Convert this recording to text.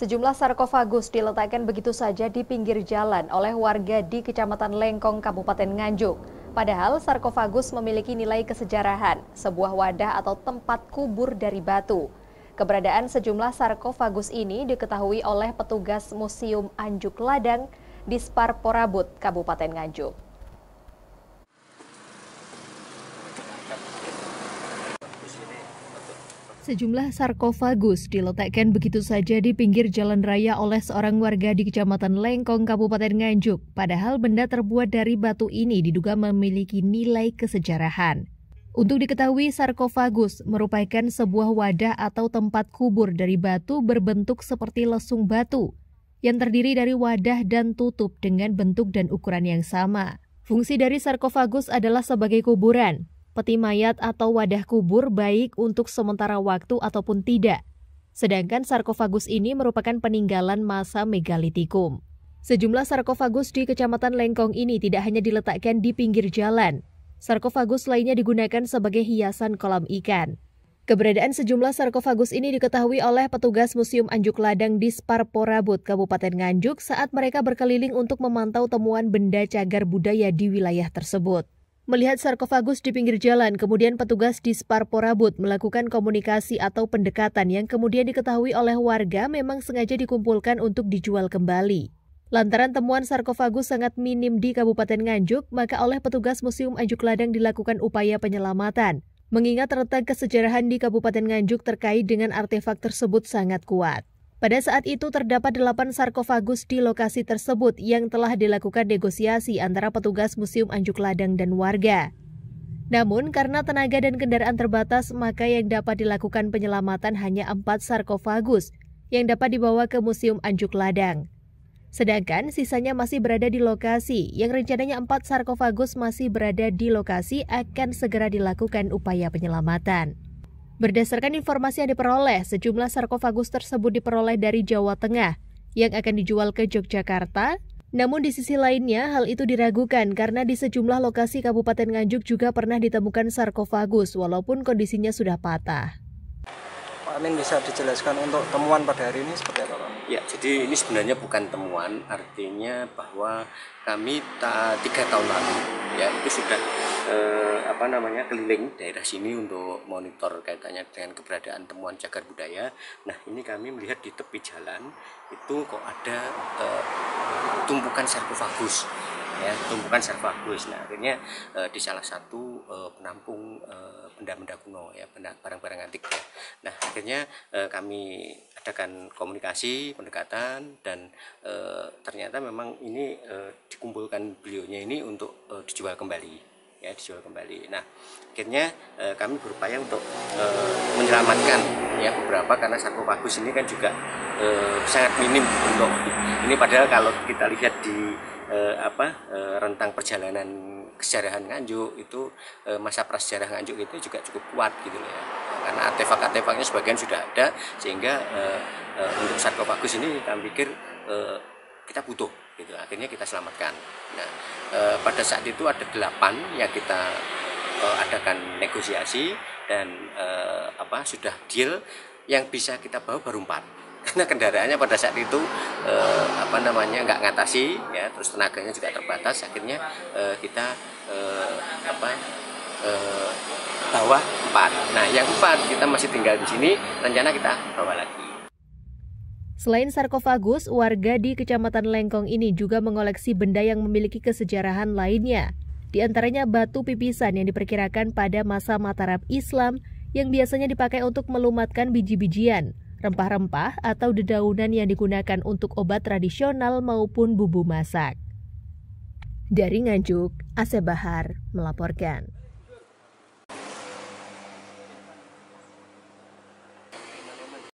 Sejumlah sarkofagus diletakkan begitu saja di pinggir jalan oleh warga di Kecamatan Lengkong, Kabupaten Nganjuk. Padahal sarkofagus memiliki nilai kesejarahan, sebuah wadah atau tempat kubur dari batu. Keberadaan sejumlah sarkofagus ini diketahui oleh petugas Museum Anjuk Ladang di Sparporabut, Kabupaten Nganjuk. Sejumlah sarkofagus diletakkan begitu saja di pinggir jalan raya oleh seorang warga di Kecamatan Lengkong, Kabupaten Nganjuk. Padahal benda terbuat dari batu ini diduga memiliki nilai kesejarahan. Untuk diketahui, sarkofagus merupakan sebuah wadah atau tempat kubur dari batu berbentuk seperti lesung batu, yang terdiri dari wadah dan tutup dengan bentuk dan ukuran yang sama. Fungsi dari sarkofagus adalah sebagai kuburan, peti mayat atau wadah kubur baik untuk sementara waktu ataupun tidak. Sedangkan sarkofagus ini merupakan peninggalan masa megalitikum. Sejumlah sarkofagus di Kecamatan Lengkong ini tidak hanya diletakkan di pinggir jalan. Sarkofagus lainnya digunakan sebagai hiasan kolam ikan. Keberadaan sejumlah sarkofagus ini diketahui oleh petugas Museum Anjuk Ladang di Sparporabut, Kabupaten Nganjuk saat mereka berkeliling untuk memantau temuan benda cagar budaya di wilayah tersebut. Melihat sarkofagus di pinggir jalan, kemudian petugas di Sparporabut melakukan komunikasi atau pendekatan yang kemudian diketahui oleh warga memang sengaja dikumpulkan untuk dijual kembali. Lantaran temuan sarkofagus sangat minim di Kabupaten Nganjuk, maka oleh petugas Museum Anjuk Ladang dilakukan upaya penyelamatan. Mengingat retak kesejarahan di Kabupaten Nganjuk terkait dengan artefak tersebut sangat kuat. Pada saat itu terdapat 8 sarkofagus di lokasi tersebut yang telah dilakukan negosiasi antara petugas Museum Anjuk Ladang dan warga. Namun karena tenaga dan kendaraan terbatas, maka yang dapat dilakukan penyelamatan hanya 4 sarkofagus yang dapat dibawa ke Museum Anjuk Ladang. Sedangkan sisanya masih berada di lokasi, yang rencananya 4 sarkofagus masih berada di lokasi akan segera dilakukan upaya penyelamatan. Berdasarkan informasi yang diperoleh, sejumlah sarkofagus tersebut diperoleh dari Jawa Tengah yang akan dijual ke Yogyakarta. Namun di sisi lainnya, hal itu diragukan karena di sejumlah lokasi Kabupaten Nganjuk juga pernah ditemukan sarkofagus walaupun kondisinya sudah patah. Pak Amin, bisa dijelaskan untuk temuan pada hari ini seperti apa, Pak? Ya, jadi ini sebenarnya bukan temuan, artinya bahwa kami 3 tahun lalu ya itu sudah keliling daerah sini untuk monitor kaitannya dengan keberadaan temuan cagar budaya. Nah, ini kami melihat di tepi jalan itu kok ada tumpukan sarkofagus. Ya, tumpukan sarkofagus. Nah, akhirnya di salah satu penampung benda-benda kuno ya, barang-barang antik ya. Nah, akhirnya kami adakan komunikasi, pendekatan, dan ternyata memang ini dikumpulkan beliaunya ini untuk dijual kembali. Ya, dijual kembali. Nah, akhirnya kami berupaya untuk menyelamatkan ya beberapa, karena sarkofagus ini kan juga sangat minim untuk ini, padahal kalau kita lihat di rentang perjalanan kesejarahan Nganjuk itu masa prasejarah Nganjuk itu juga cukup kuat gitu ya, karena artefak-artefaknya sebagian sudah ada, sehingga untuk sarkofagus ini kami pikir kita butuh gitu, akhirnya kita selamatkan. Nah, pada saat itu ada 8 yang kita adakan negosiasi dan sudah deal, yang bisa kita bawa baru 4. Karena kendaraannya pada saat itu nggak ngatasi ya, terus tenaganya juga terbatas, akhirnya kita bawa 4. Nah, yang 4 kita masih tinggal di sini, rencana kita bawa lagi. Selain sarkofagus, warga di Kecamatan Lengkong ini juga mengoleksi benda yang memiliki kesejarahan lainnya. Di antaranya batu pipisan yang diperkirakan pada masa Mataram Islam yang biasanya dipakai untuk melumatkan biji-bijian, rempah-rempah atau dedaunan yang digunakan untuk obat tradisional maupun bumbu masak. Dari Nganjuk, Asep Bahar melaporkan.